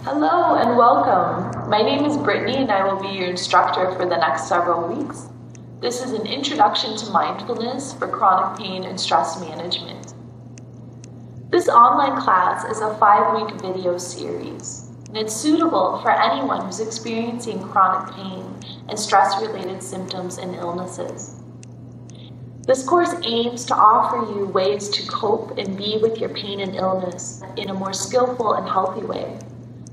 Hello and welcome. My name is Brittany and I will be your instructor for the next several weeks. This is an introduction to mindfulness for chronic pain and stress management. This online class is a 5-week video series, and it's suitable for anyone who's experiencing chronic pain and stress-related symptoms and illnesses. This course aims to offer you ways to cope and be with your pain and illness in a more skillful and healthy way,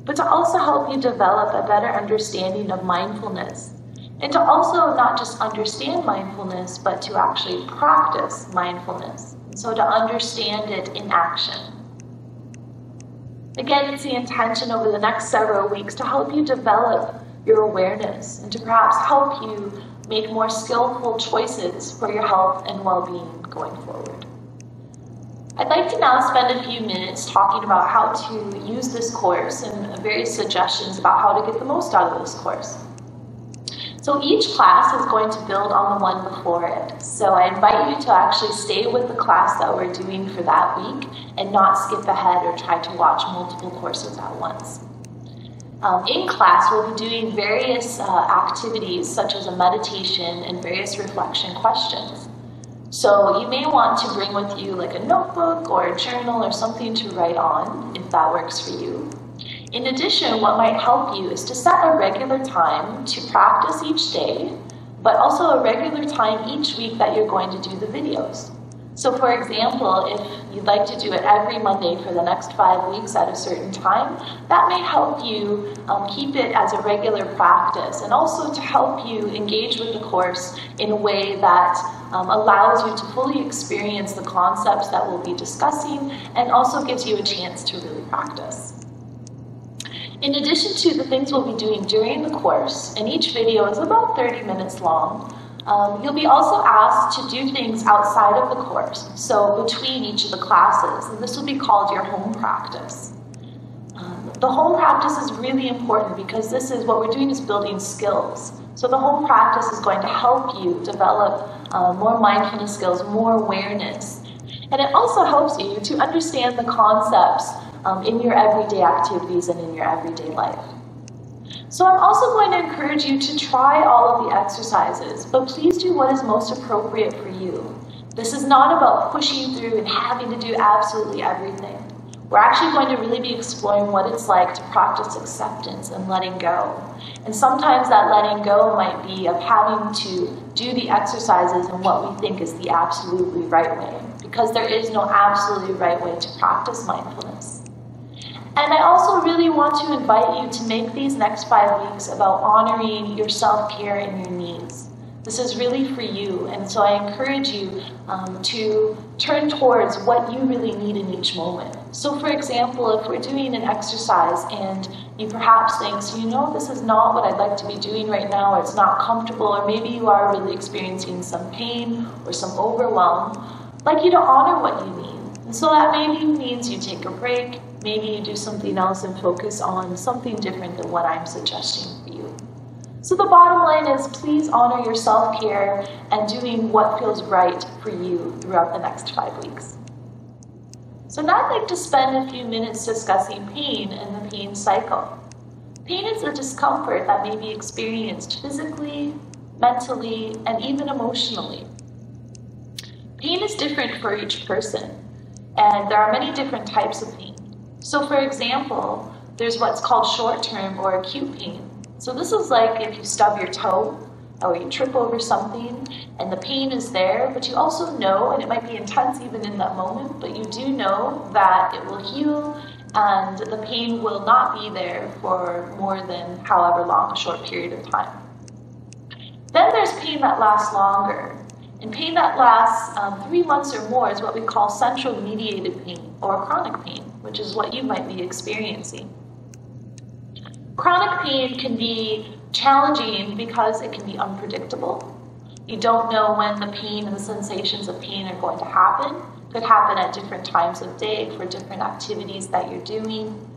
but to also help you develop a better understanding of mindfulness, and to also not just understand mindfulness, but to actually practice mindfulness, and so to understand it in action. Again, it's the intention over the next several weeks to help you develop your awareness and to perhaps help you make more skillful choices for your health and well-being going forward. I'd like to now spend a few minutes talking about how to use this course and various suggestions about how to get the most out of this course. So each class is going to build on the one before it. So I invite you to actually stay with the class that we're doing for that week and not skip ahead or try to watch multiple courses at once. In class, we'll be doing various activities such as a meditation and various reflection questions. So you may want to bring with you like a notebook or a journal or something to write on if that works for you. In addition, what might help you is to set a regular time to practice each day, but also a regular time each week that you're going to do the videos. So for example, if you'd like to do it every Monday for the next 5 weeks at a certain time, that may help you keep it as a regular practice, and also to help you engage with the course in a way that allows you to fully experience the concepts that we'll be discussing and also gives you a chance to really practice. In addition to the things we'll be doing during the course, and each video is about 30 minutes long, you'll be also asked to do things outside of the course, so between each of the classes, and this will be called your home practice. The home practice is really important because this is what we're doing is building skills. So the home practice is going to help you develop more mindfulness skills, more awareness, and it also helps you to understand the concepts in your everyday activities and in your everyday life. So I'm also going to encourage you to try all of the exercises, but please do what is most appropriate for you. This is not about pushing through and having to do absolutely everything. We're actually going to really be exploring what it's like to practice acceptance and letting go. And sometimes that letting go might be of having to do the exercises in what we think is the absolutely right way, because there is no absolutely right way to practice mindfulness. And I also really want to invite you to make these next 5 weeks about honoring your self-care and your needs. This is really for you, and so I encourage you to turn towards what you really need in each moment. So for example, if we're doing an exercise and you perhaps think, so you know, this is not what I'd like to be doing right now, or it's not comfortable, or maybe you are really experiencing some pain or some overwhelm, I'd like you to honor what you need. And so that maybe means you take a break, maybe you do something else and focus on something different than what I'm suggesting for you. So the bottom line is, please honor your self-care and doing what feels right for you throughout the next 5 weeks. So now I'd like to spend a few minutes discussing pain and the pain cycle. Pain is a discomfort that may be experienced physically, mentally, and even emotionally. Pain is different for each person, and there are many different types of pain. So for example, there's what's called short-term or acute pain. So this is like if you stub your toe or you trip over something and the pain is there, but you also know, and it might be intense even in that moment, but you do know that it will heal and the pain will not be there for more than however long, a short period of time. Then there's pain that lasts longer. And pain that lasts 3 months or more is what we call central mediated pain or chronic pain, which is what you might be experiencing. Chronic pain can be challenging because it can be unpredictable. You don't know when the pain and the sensations of pain are going to happen. It could happen at different times of day for different activities that you're doing.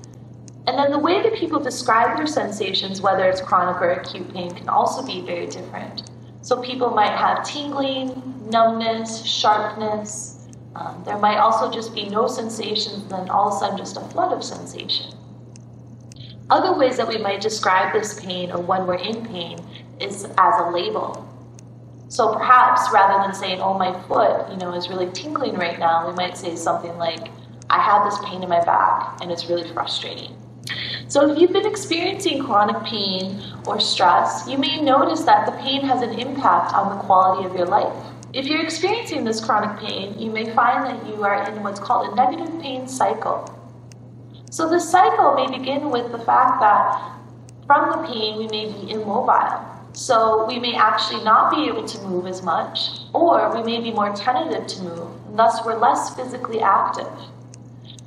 And then the way that people describe their sensations, whether it's chronic or acute pain, can also be very different. So people might have tingling, numbness, sharpness. There might also just be no sensations, then all of a sudden just a flood of sensation. Other ways that we might describe this pain or when we're in pain is as a label. So perhaps rather than saying, oh, my foot, is really tingling right now, we might say something like, I have this pain in my back and it's really frustrating. So if you've been experiencing chronic pain or stress, you may notice that the pain has an impact on the quality of your life. If you're experiencing this chronic pain, you may find that you are in what's called a negative pain cycle. So this cycle may begin with the fact that from the pain we may be immobile. So we may actually not be able to move as much, or we may be more tentative to move, and thus we're less physically active.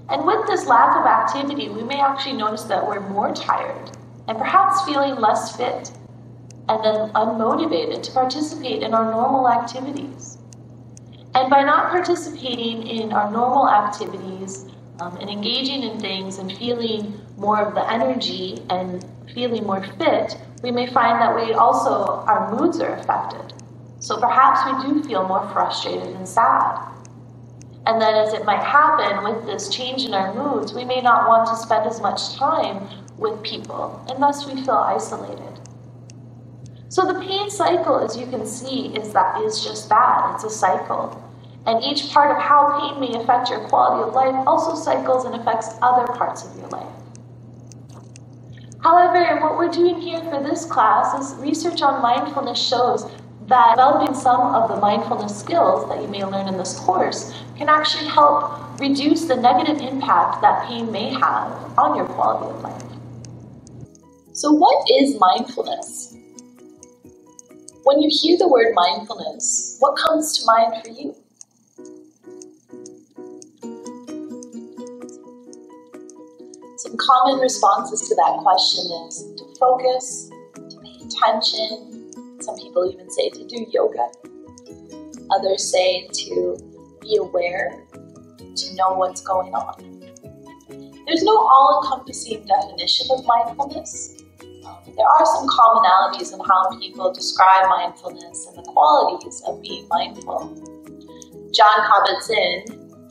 And with this lack of activity, we may actually notice that we're more tired and perhaps feeling less fit and then unmotivated to participate in our normal activities. And by not participating in our normal activities and engaging in things and feeling more of the energy and feeling more fit, we may find that our moods are affected. So perhaps we do feel more frustrated and sad. And then as it might happen with this change in our moods, we may not want to spend as much time with people, and thus we feel isolated. So the pain cycle, as you can see, is just that. It's a cycle. And each part of how pain may affect your quality of life also cycles and affects other parts of your life. However, what we're doing here for this class is research on mindfulness shows that developing some of the mindfulness skills that you may learn in this course can actually help reduce the negative impact that pain may have on your quality of life. So what is mindfulness? When you hear the word mindfulness, what comes to mind for you? Some common responses to that question is to focus, to pay attention. Some people even say to do yoga. Others say to be aware, to know what's going on. There's no all-encompassing definition of mindfulness. There are some commonalities in how people describe mindfulness and the qualities of being mindful. John Kabat-Zinn,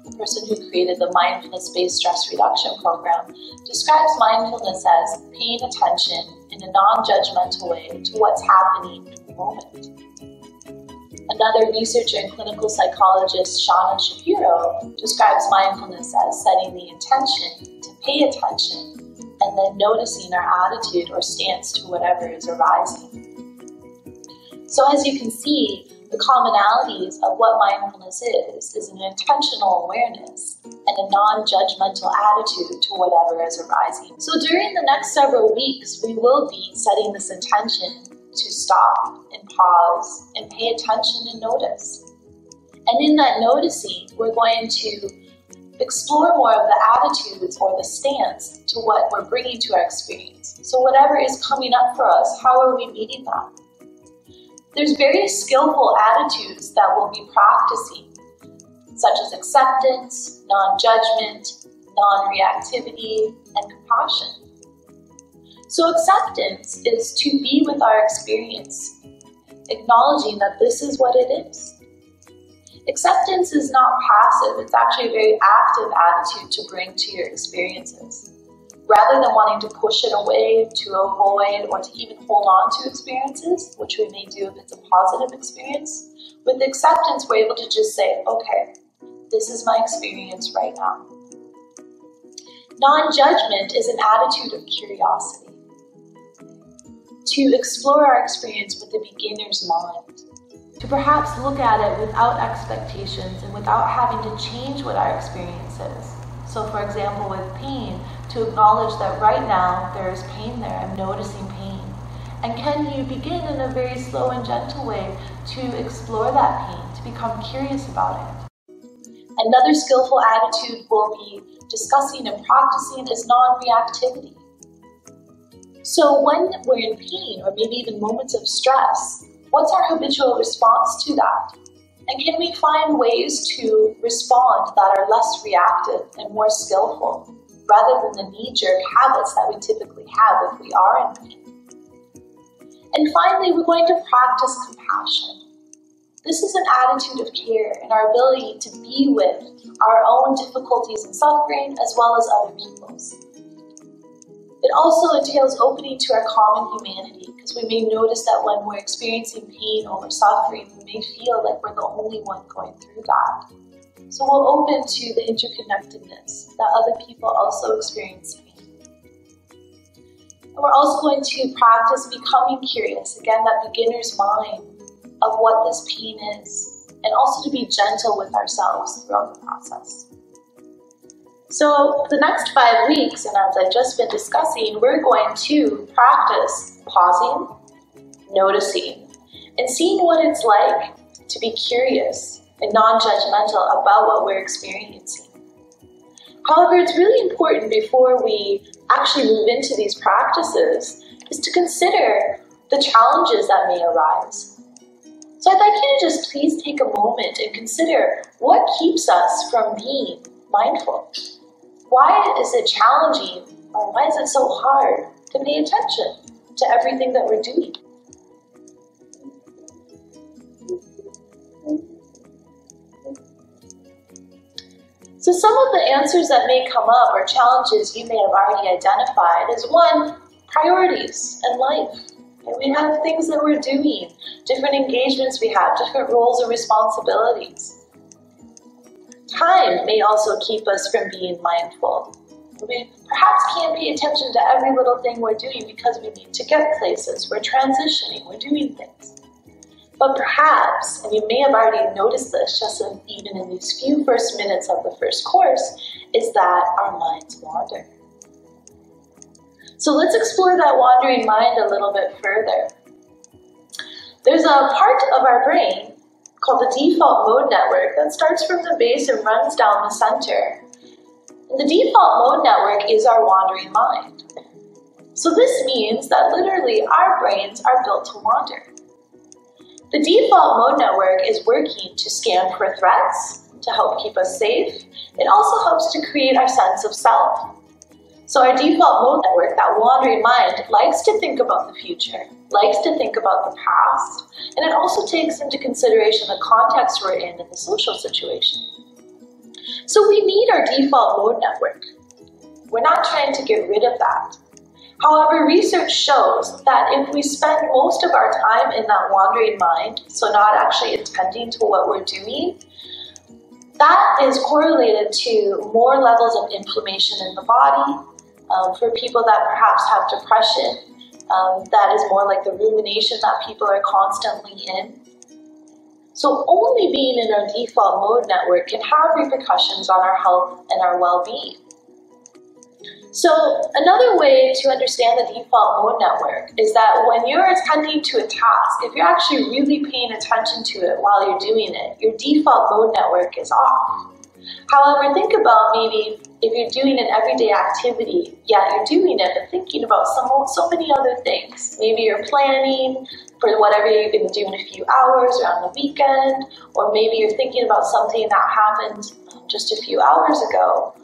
the person who created the mindfulness-based stress reduction program, describes mindfulness as paying attention in a non-judgmental way to what's happening in the moment. Another researcher and clinical psychologist, Shauna Shapiro, describes mindfulness as setting the intention to pay attention and then noticing our attitude or stance to whatever is arising. So as you can see, the commonalities of what mindfulness is an intentional awareness and a non-judgmental attitude to whatever is arising. So during the next several weeks, we will be setting this intention to stop and pause and pay attention and notice. And in that noticing, we're going to explore more of the attitudes or the stance to what we're bringing to our experience. So whatever is coming up for us, how are we meeting that? There's various skillful attitudes that we'll be practicing, such as acceptance, non-judgment, non-reactivity, and compassion. So acceptance is to be with our experience, acknowledging that this is what it is. Acceptance is not passive, it's actually a very active attitude to bring to your experiences. Rather than wanting to push it away, to avoid, or to even hold on to experiences, which we may do if it's a positive experience, with acceptance we're able to just say, okay, this is my experience right now. Non-judgment is an attitude of curiosity, to explore our experience with the beginner's mind, to perhaps look at it without expectations and without having to change what our experience is. So for example, with pain, to acknowledge that right now there is pain there, I'm noticing pain. And can you begin in a very slow and gentle way to explore that pain, to become curious about it? Another skillful attitude we'll be discussing and practicing is non-reactivity. So when we're in pain, or maybe even moments of stress, what's our habitual response to that? And can we find ways to respond that are less reactive and more skillful, rather than the knee-jerk habits that we typically have if we are in pain? And finally, we're going to practice compassion. This is an attitude of care and our ability to be with our own difficulties and suffering as well as other people's. It also entails opening to our common humanity, because we may notice that when we're experiencing pain or suffering, we may feel like we're the only one going through that. So we'll open to the interconnectedness that other people also experience pain. And we're also going to practice becoming curious, again, that beginner's mind of what this pain is, and also to be gentle with ourselves throughout the process. So the next 5 weeks, and as I've just been discussing, we're going to practice pausing, noticing, and seeing what it's like to be curious and non-judgmental about what we're experiencing. However, it's really important before we actually move into these practices is to consider the challenges that may arise. So I'd like you to just please take a moment and consider what keeps us from being mindful. Why is it challenging, or why is it so hard to pay attention to everything that we're doing? So some of the answers that may come up, or challenges you may have already identified, is one, priorities in life. And we have things that we're doing, different engagements we have, different roles and responsibilities. Time may also keep us from being mindful. We perhaps can't pay attention to every little thing we're doing because we need to get places, we're transitioning, we're doing things. But perhaps, and you may have already noticed this just even in these few first minutes of the first course, is that our minds wander. So let's explore that wandering mind a little bit further. There's a part of our brain called the default mode network that starts from the base and runs down the center. And the default mode network is our wandering mind. So this means that literally our brains are built to wander. The default mode network is working to scan for threats, to help keep us safe. It also helps to create our sense of self. So our default mode network, that wandering mind, likes to think about the future, likes to think about the past, and it also takes into consideration the context we're in the social situation. So we need our default mode network. We're not trying to get rid of that. However, research shows that if we spend most of our time in that wandering mind, so not actually attending to what we're doing, that is correlated to more levels of inflammation in the body. For people that perhaps have depression, that is more like the rumination that people are constantly in. So only being in our default mode network can have repercussions on our health and our well-being. So another way to understand the default mode network is that when you're attending to a task, if you're actually really paying attention to it while you're doing it, your default mode network is off. However, think about maybe if you're doing an everyday activity, you're doing it, but thinking about so many other things. Maybe you're planning for whatever you're going to do in a few hours or on the weekend, or maybe you're thinking about something that happened just a few hours ago.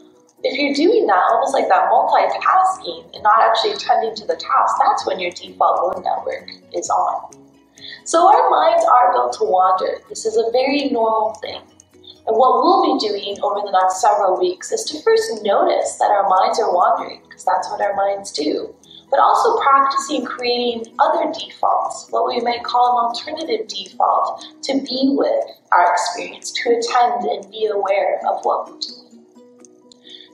If you're doing that, almost like that multitasking and not actually attending to the task, that's when your default mode network is on. So our minds are built to wander. This is a very normal thing. And what we'll be doing over the next several weeks is to first notice that our minds are wandering, because that's what our minds do, but also practicing creating other defaults, what we might call an alternative default, to be with our experience, to attend and be aware of what we're doing.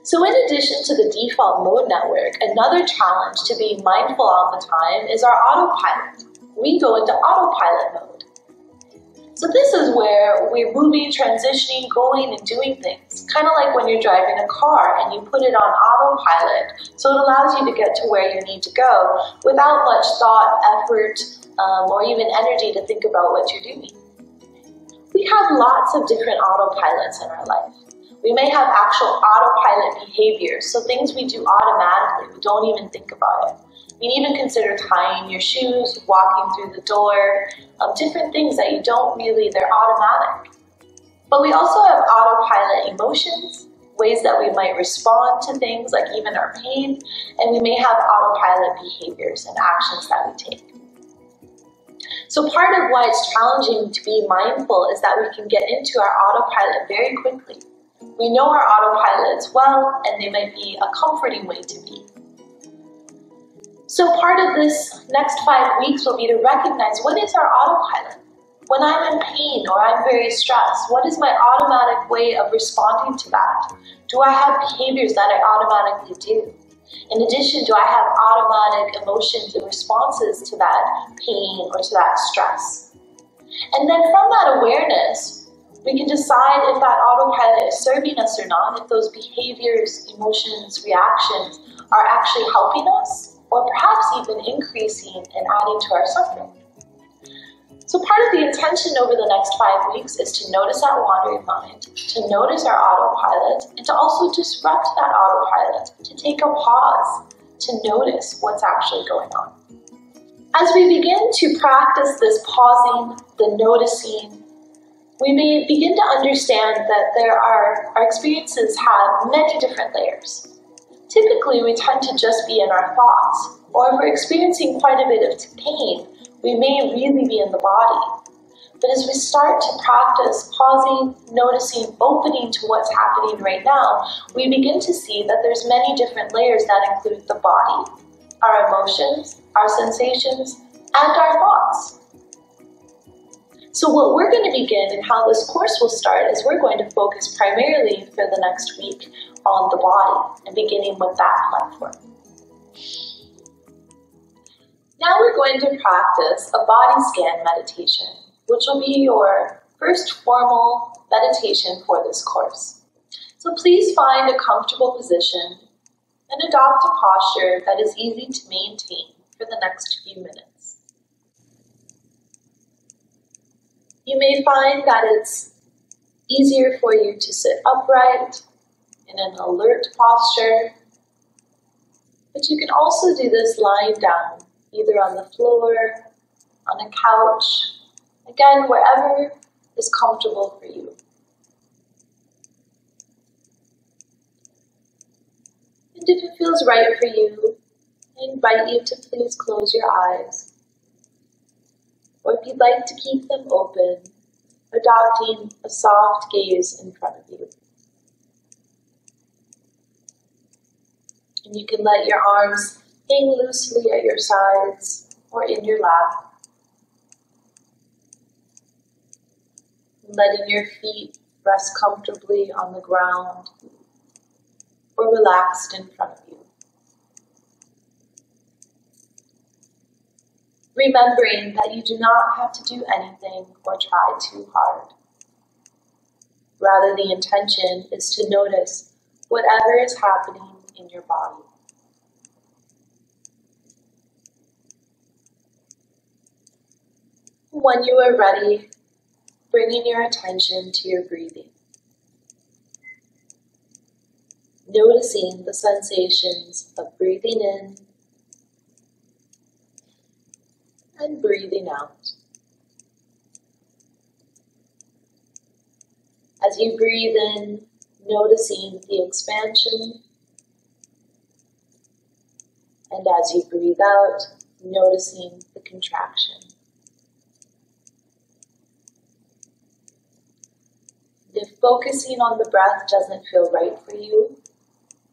So in addition to the default mode network, another challenge to being mindful all the time is our autopilot. We go into autopilot mode. So this is where we're moving, transitioning, going and doing things. Kind of like when you're driving a car and you put it on autopilot, so it allows you to get to where you need to go without much thought, effort, or even energy to think about what you're doing. We have lots of different autopilots in our life. We may have actual autopilot behaviors, so things we do automatically, we don't even think about it. You can even consider tying your shoes, walking through the door, different things that you don't really, they're automatic. But we also have autopilot emotions, ways that we might respond to things like even our pain, and we may have autopilot behaviors and actions that we take. So part of why it's challenging to be mindful is that we can get into our autopilot very quickly. We know our autopilots well, and they might be a comforting way to be. So part of this next 5 weeks will be to recognize what is our autopilot. When I'm in pain or I'm very stressed, what is my automatic way of responding to that? Do I have behaviors that I automatically do? In addition, do I have automatic emotions and responses to that pain or to that stress? And then from that awareness, we can decide if that autopilot is serving us or not, if those behaviors, emotions, reactions are actually helping us, or perhaps even increasing and adding to our suffering. So part of the intention over the next 5 weeks is to notice that wandering mind, to notice our autopilot, and to also disrupt that autopilot, to take a pause, to notice what's actually going on. As we begin to practice this pausing, the noticing, we may begin to understand that our experiences have many different layers. Typically, we tend to just be in our thoughts, or if we're experiencing quite a bit of pain, we may really be in the body. But as we start to practice pausing, noticing, opening to what's happening right now, we begin to see that there's many different layers that include the body, our emotions, our sensations, and our thoughts. So what we're going to begin and how this course will start is we're going to focus primarily for the next week on the body and beginning with that platform. Now we're going to practice a body scan meditation, which will be your first formal meditation for this course. So please find a comfortable position and adopt a posture that is easy to maintain for the next few minutes. You may find that it's easier for you to sit upright in an alert posture, but you can also do this lying down, either on the floor, on a couch, again, wherever is comfortable for you. And if it feels right for you, I invite you to please close your eyes. Or if you'd like to keep them open, adopting a soft gaze in front of you. And you can let your arms hang loosely at your sides or in your lap. Letting your feet rest comfortably on the ground or relaxed in front of you. Remembering that you do not have to do anything or try too hard. Rather, the intention is to notice whatever is happening in your body. When you are ready, bringing your attention to your breathing. Noticing the sensations of breathing in and breathing out. As you breathe in, noticing the expansion, and as you breathe out, noticing the contraction. If focusing on the breath doesn't feel right for you,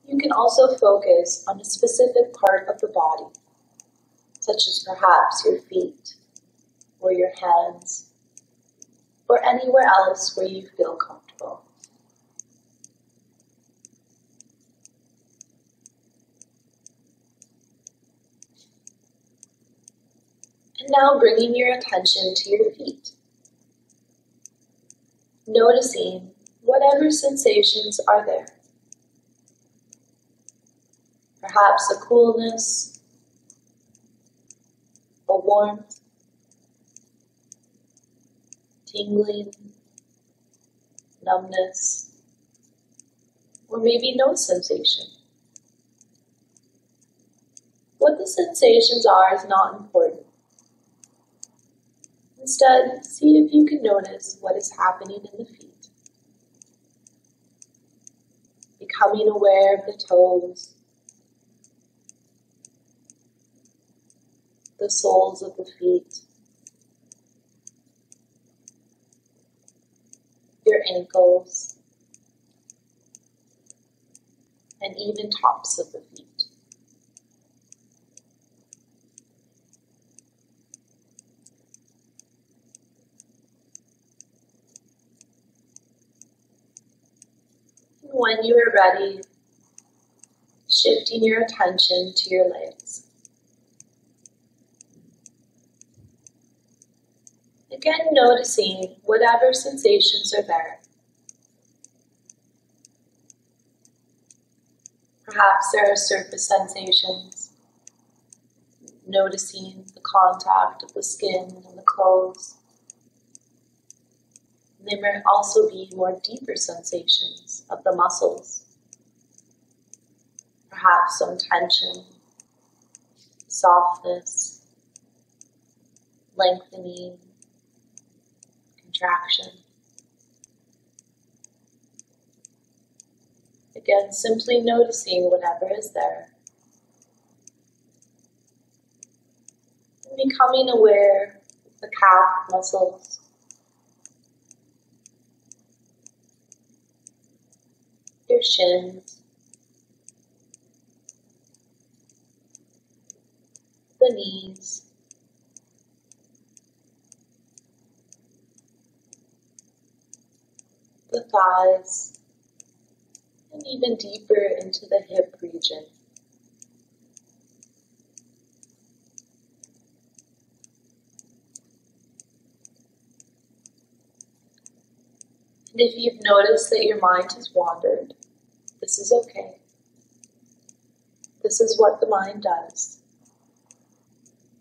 you can also focus on a specific part of the body, such as perhaps your feet, or your hands, or anywhere else where you feel comfortable. And now bringing your attention to your feet. Noticing whatever sensations are there. Perhaps a coolness, a warmth, tingling, numbness, or maybe no sensation. What the sensations are is not important. Instead, see if you can notice what is happening in the feet. Becoming aware of the toes, the soles of the feet, your ankles, and even tops of the feet. When you are ready, shifting your attention to your legs. Again, noticing whatever sensations are there. Perhaps there are surface sensations, noticing the contact of the skin and the clothes. There may also be more deeper sensations of the muscles. Perhaps some tension, softness, lengthening, contraction. Again, simply noticing whatever is there. And becoming aware of the calf muscles, your shins, the knees, the thighs, and even deeper into the hip region. And if you've noticed that your mind has wandered, this is okay. This is what the mind does.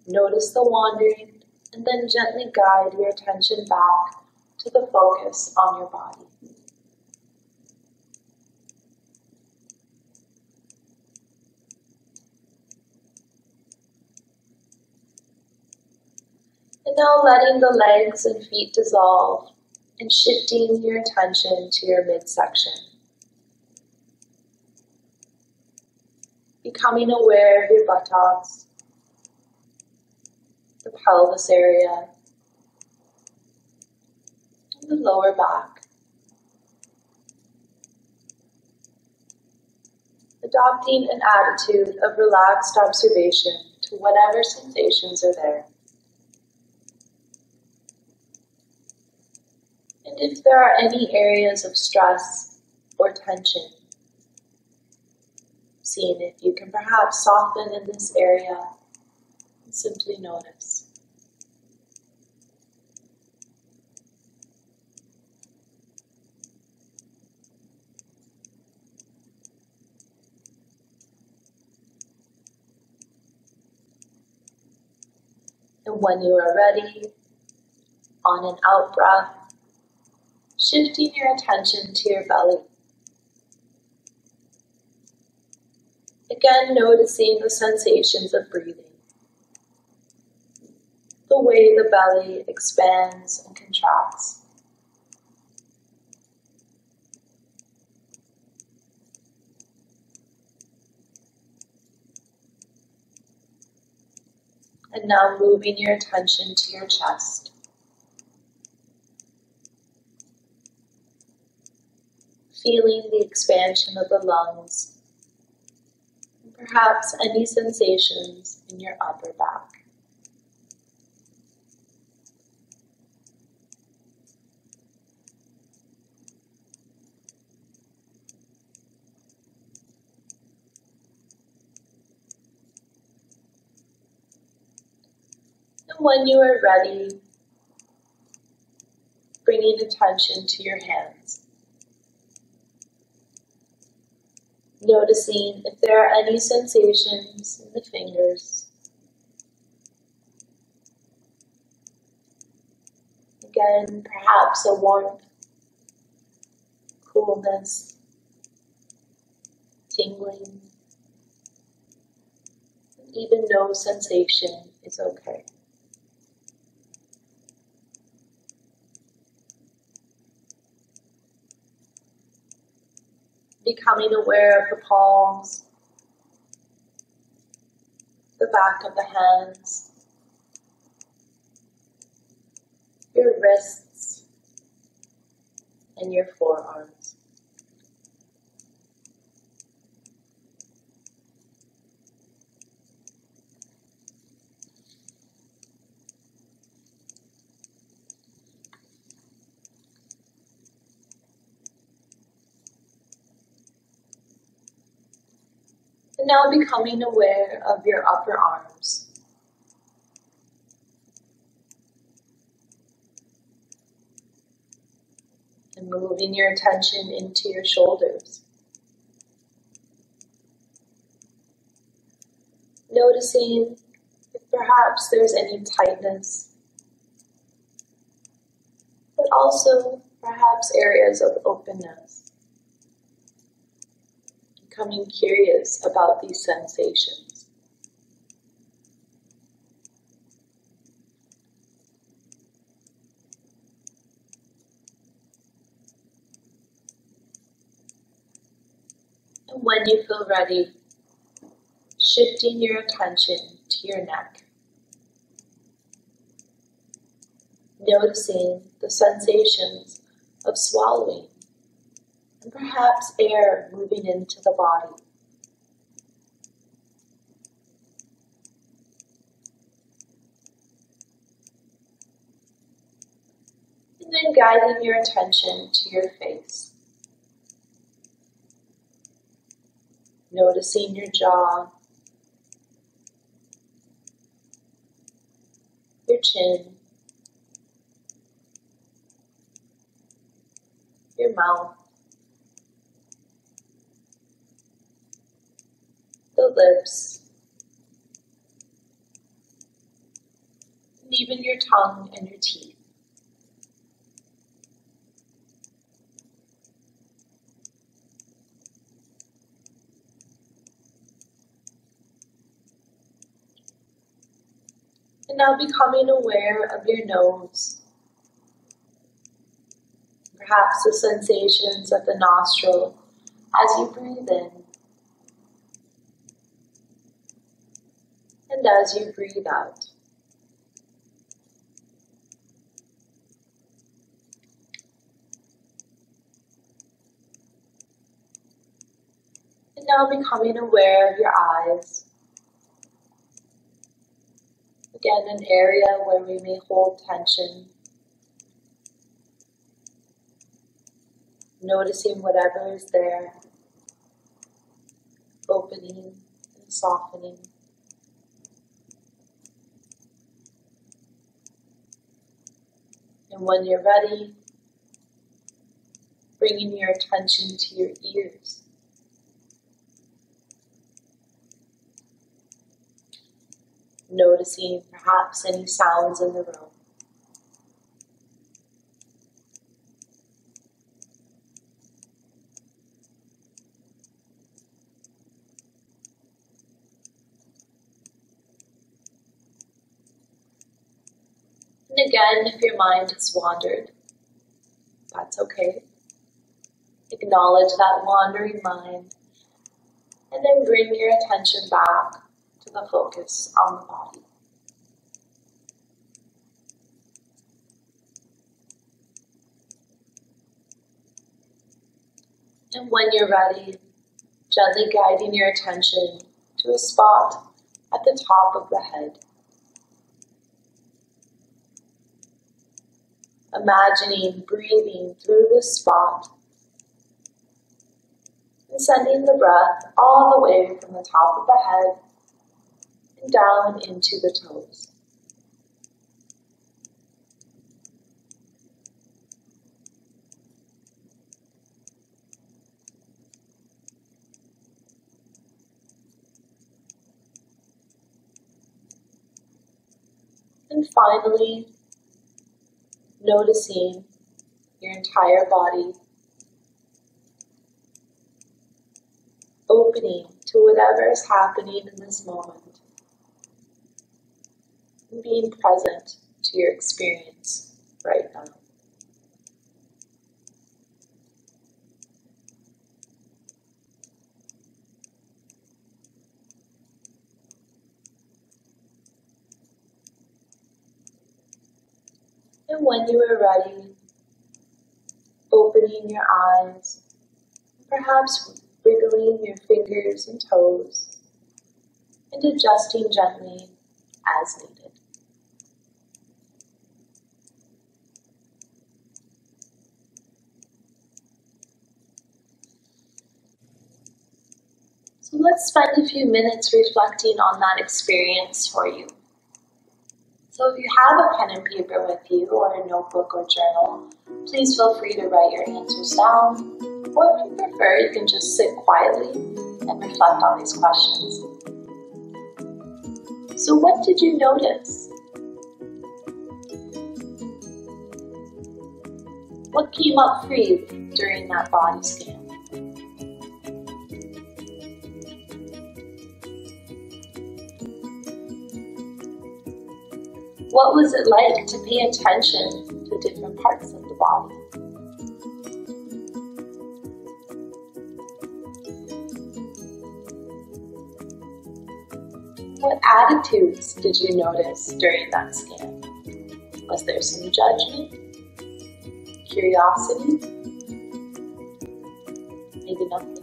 Notice the wandering and then gently guide your attention back to the focus on your body. And now letting the legs and feet dissolve and shifting your attention to your midsection. Becoming aware of your buttocks, the pelvis area, and the lower back. Adopting an attitude of relaxed observation to whatever sensations are there. And if there are any areas of stress or tension, seeing if you can perhaps soften in this area and simply notice. And when you are ready, on an out breath, shifting your attention to your belly. Again, noticing the sensations of breathing, the way the belly expands and contracts. And now moving your attention to your chest. Feeling the expansion of the lungs, and perhaps any sensations in your upper back. And when you are ready, bringing attention to your hands. Noticing if there are any sensations in the fingers. Again, perhaps a warmth, coolness, tingling. Even no sensation is okay. Becoming aware of the palms, the back of the hands, your wrists, and your forearms. now becoming aware of your upper arms. And moving your attention into your shoulders. Noticing if perhaps there's any tightness, but also perhaps areas of openness. Becoming curious about these sensations. And when you feel ready, shifting your attention to your neck. Noticing the sensations of swallowing and perhaps air moving into the body. And then guiding your attention to your face. Noticing your jaw, your chin, your mouth, the lips, and even your tongue and your teeth. And now becoming aware of your nose, perhaps the sensations of the nostril as you breathe in and as you breathe out. And now becoming aware of your eyes. Again, an area where we may hold tension. Noticing whatever is there, opening and softening. And when you're ready, bringing your attention to your ears. Noticing perhaps any sounds in the room. And again, if your mind has wandered, that's okay. Acknowledge that wandering mind, and then bring your attention back to the focus on the body. And when you're ready, gently guiding your attention to a spot at the top of the head. Imagining breathing through this spot and sending the breath all the way from the top of the head and down into the toes. And finally, noticing your entire body opening to whatever is happening in this moment and being present to your experience right now. And when you are ready, opening your eyes, perhaps wiggling your fingers and toes, and adjusting gently as needed. So let's spend a few minutes reflecting on that experience for you. So if you have a pen and paper with you, or a notebook or journal, please feel free to write your answers down, or if you prefer, you can just sit quietly and reflect on these questions. So what did you notice? What came up for you during that body scan? What was it like to pay attention to different parts of the body? What attitudes did you notice during that scan? Was there some judgment? Curiosity? Maybe nothing.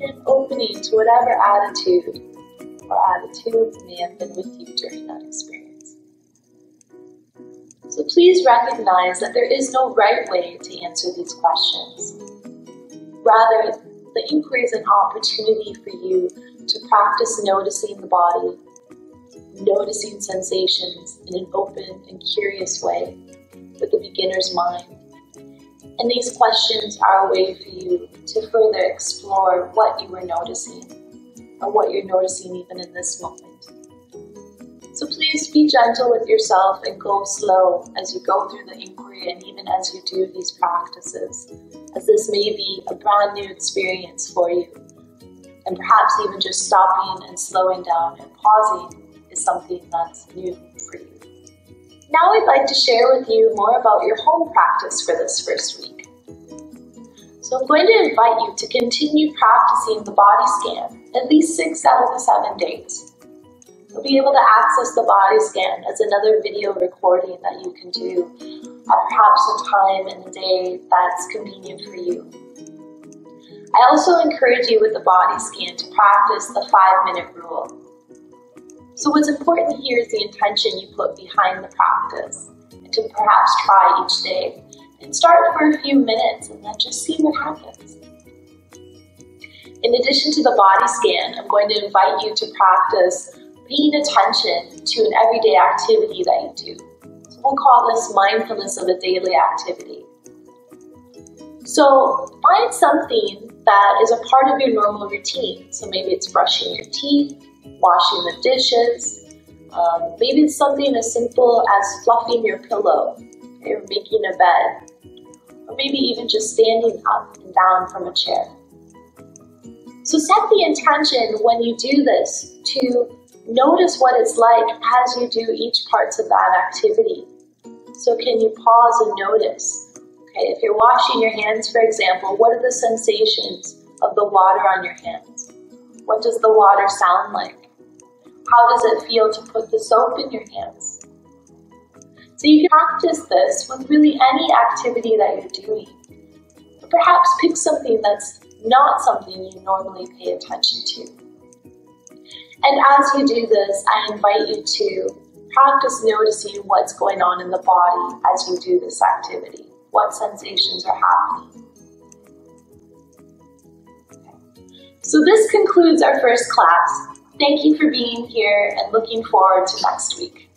And opening to whatever attitude or attitudes may have been with you during that experience. So please recognize that there is no right way to answer these questions. Rather, the inquiry is an opportunity for you to practice noticing the body, noticing sensations in an open and curious way with the beginner's mind. And these questions are a way for you to further explore what you were noticing, or what you're noticing even in this moment. So please be gentle with yourself and go slow as you go through the inquiry and even as you do these practices, as this may be a brand new experience for you. And perhaps even just stopping and slowing down and pausing is something that's new for you. Now I'd like to share with you more about your home practice for this first week. So I'm going to invite you to continue practicing the body scan at least 6 out of the 7 days. You'll be able to access the body scan as another video recording that you can do at perhaps a time in the day that's convenient for you. I also encourage you with the body scan to practice the 5-minute rule. So what's important here is the intention you put behind the practice, and to perhaps try each day. And start for a few minutes and then just see what happens. In addition to the body scan, I'm going to invite you to practice paying attention to an everyday activity that you do. So we'll call this mindfulness of a daily activity. So find something that is a part of your normal routine. So maybe it's brushing your teeth, washing the dishes, maybe it's something as simple as fluffing your pillow, or making a bed, or maybe even just standing up and down from a chair. So set the intention when you do this to notice what it's like as you do each parts of that activity. So can you pause and notice? Okay, if you're washing your hands, for example, what are the sensations of the water on your hands? What does the water sound like? How does it feel to put the soap in your hands? So you can practice this with really any activity that you're doing. But perhaps pick something that's not something you normally pay attention to. And as you do this, I invite you to practice noticing what's going on in the body as you do this activity. What sensations are happening. Okay. So this concludes our first class. Thank you for being here and looking forward to next week.